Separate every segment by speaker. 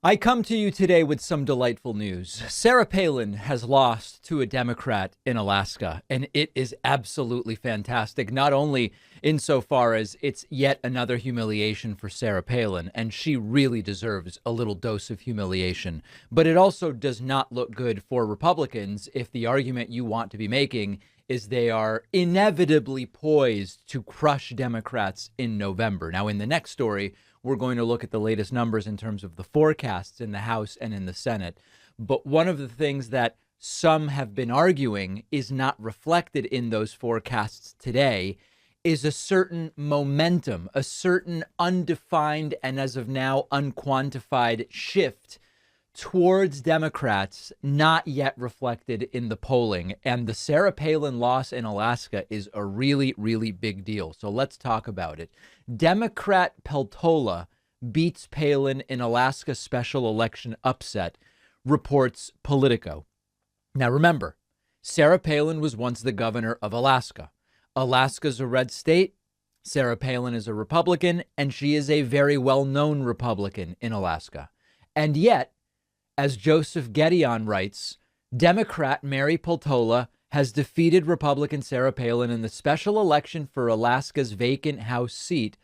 Speaker 1: I come to you today with some delightful news. Sarah Palin has lost to a Democrat in Alaska, and it is absolutely fantastic, not only insofar as it's yet another humiliation for Sarah Palin, and she really deserves a little dose of humiliation, but it also does not look good for Republicans if the argument you want to be making is they are inevitably poised to crush Democrats in November. Now, in the next story, we're going to look at the latest numbers in terms of the forecasts in the House and in the Senate. But one of the things that some have been arguing is not reflected in those forecasts today is a certain momentum, a certain undefined and as of now unquantified shift towards Democrats, not yet reflected in the polling. And the Sarah Palin loss in Alaska is a really, really big deal. So let's talk about it. Democrat Peltola beats Palin in Alaska special election upset, reports Politico. Now, remember, Sarah Palin was once the governor of Alaska. Alaska's a red state. Sarah Palin is a Republican, and she is a very well-known Republican in Alaska. And yet, as Joseph Gedeon writes, Democrat Mary Peltola has defeated Republican Sarah Palin in the special election for Alaska's vacant House seat,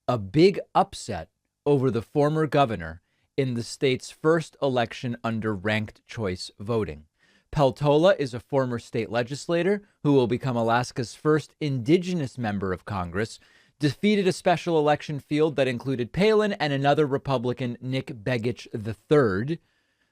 Speaker 1: a big upset over the former governor in the state's first election under ranked choice voting. Peltola is a former state legislator who will become Alaska's first indigenous member of Congress, defeated a special election field that included Palin and another Republican, Nick Begich III.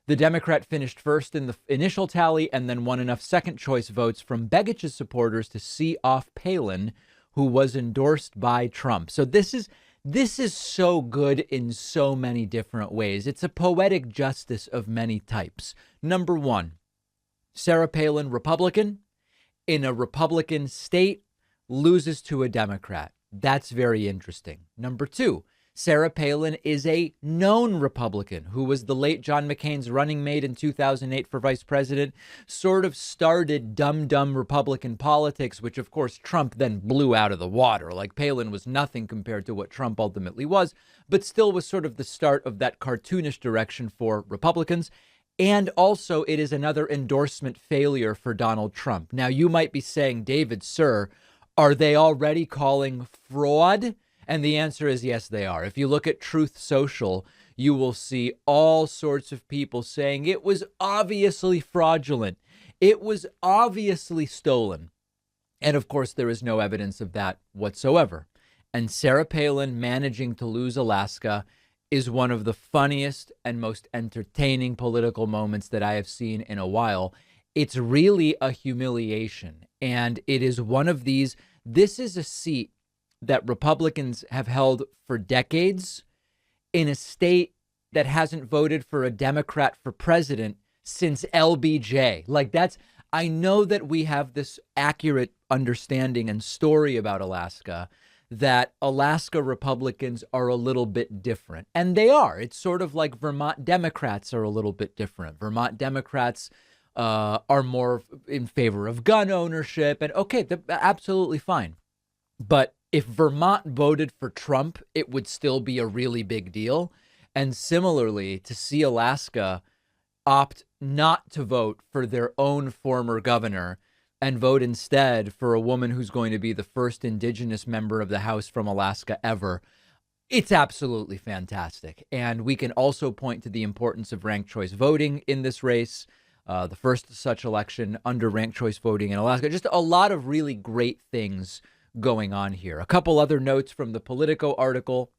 Speaker 1: The Democrat finished first in the initial tally and then won enough second choice votes from Begich's supporters to see off Palin, who was endorsed by Trump. So this is so good in so many different ways. It's a poetic justice of many types. Number one, Sarah Palin, Republican, in a Republican state, loses to a Democrat. That's very interesting. Number two, Sarah Palin is a known Republican who was the late John McCain's running mate in 2008 for vice president, sort of started dumb Republican politics, which, of course, Trump then blew out of the water. Like Palin was nothing compared to what Trump ultimately was, but still was sort of the start of that cartoonish direction for Republicans. And also, it is another endorsement failure for Donald Trump. Now, you might be saying, David, sir, are they already calling fraud? And the answer is yes, they are. If you look at Truth Social, you will see all sorts of people saying it was obviously fraudulent. It was obviously stolen. And of course, there is no evidence of that whatsoever. And Sarah Palin managing to lose Alaska is one of the funniest and most entertaining political moments that I have seen in a while. It's really a humiliation. And it is one of these. This is a seat that Republicans have held for decades in a state that hasn't voted for a Democrat for president since LBJ. I know that we have this accurate understanding and story about Alaska, that Alaska Republicans are a little bit different. And they are. It's sort of like Vermont Democrats are a little bit different. Vermont Democrats are more in favor of gun ownership. And okay, absolutely fine. But if Vermont voted for Trump, it would still be a really big deal. And similarly, to see Alaska opt not to vote for their own former governor and vote instead for a woman who's going to be the first indigenous member of the House from Alaska ever, it's absolutely fantastic. And we can also point to the importance of ranked choice voting in this race, the first such election under ranked choice voting in Alaska. Just a lot of really great things going on here. A couple other notes from the Politico article.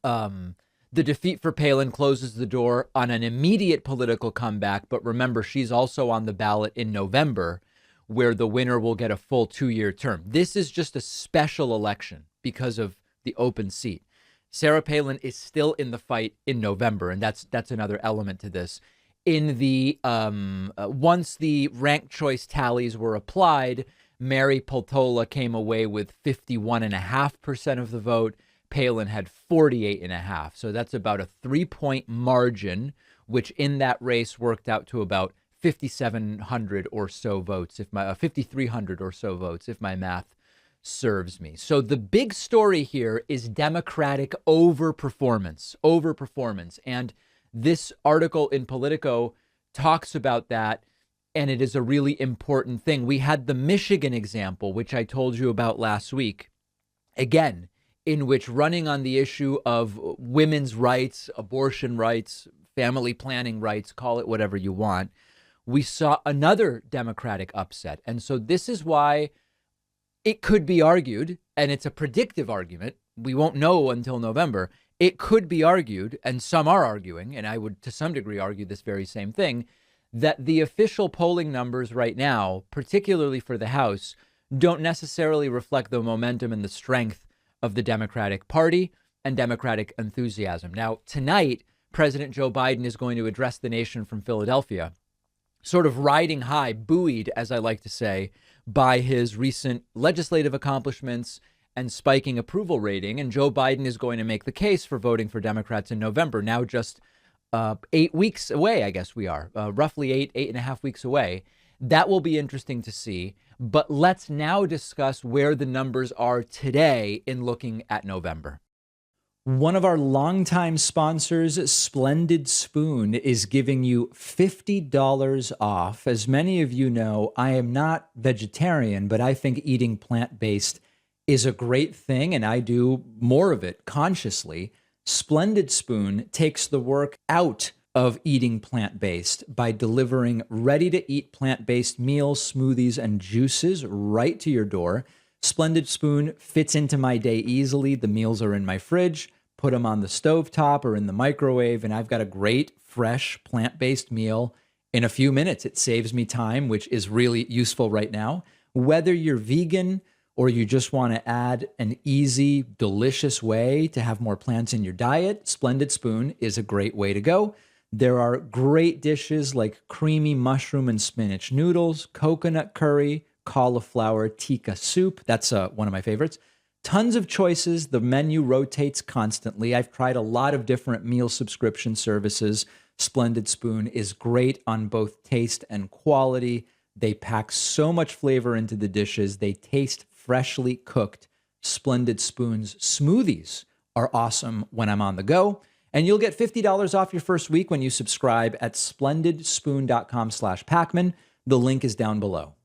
Speaker 1: The defeat for Palin closes the door on an immediate political comeback. But remember, she's also on the ballot in November, where the winner will get a full 2-year term. This is just a special election because of the open seat. Sarah Palin is still in the fight in November, and that's another element to this. In the once the ranked choice tallies were applied, Mary Peltola came away with 51.5% of the vote. Palin had 48.5%. So that's about a 3-point margin, which in that race worked out to about 5,700 or so votes, 5,300 or so votes, if my math serves me. So the big story here is Democratic overperformance. And This article in Politico talks about that, and it is a really important thing. We had the Michigan example, which I told you about last week, again, in which running on the issue of women's rights, abortion rights, family planning rights, call it whatever you want, we saw another Democratic upset. And so this is why it could be argued, and it's a predictive argument, we won't know until November, it could be argued, and some are arguing, and I would to some degree argue this very same thing, that the official polling numbers right now, particularly for the House, don't necessarily reflect the momentum and the strength of the Democratic Party and Democratic enthusiasm. Now, tonight, President Joe Biden is going to address the nation from Philadelphia, sort of riding high, buoyed, as I like to say, by his recent legislative accomplishments and spiking approval rating. And Joe Biden is going to make the case for voting for Democrats in November, now just 8 weeks away, I guess we are, roughly 8.5 weeks away. That will be interesting to see. But let's now discuss where the numbers are today in looking at November. One of our longtime sponsors, Splendid Spoon, is giving you $50 off. As many of you know, I am not vegetarian, but I think eating plant-based is a great thing, and I do more of it consciously. Splendid Spoon takes the work out of eating plant-based by delivering ready-to-eat plant-based meals, smoothies, and juices right to your door. Splendid Spoon fits into my day easily. The meals are in my fridge, put them on the stovetop or in the microwave, and I've got a great, fresh, plant-based meal in a few minutes. It saves me time, which is really useful right now. Whether you're vegan or you just want to add an easy, delicious way to have more plants in your diet, Splendid Spoon is a great way to go. There are great dishes like creamy mushroom and spinach noodles, coconut curry, cauliflower tikka soup. That's one of my favorites. Tons of choices. The menu rotates constantly. I've tried a lot of different meal subscription services. Splendid Spoon is great on both taste and quality. They pack so much flavor into the dishes. They taste freshly cooked. Splendid Spoon's smoothies are awesome when I'm on the go. And you'll get $50 off your first week when you subscribe at splendidspoon.com/Pacman. The link is down below.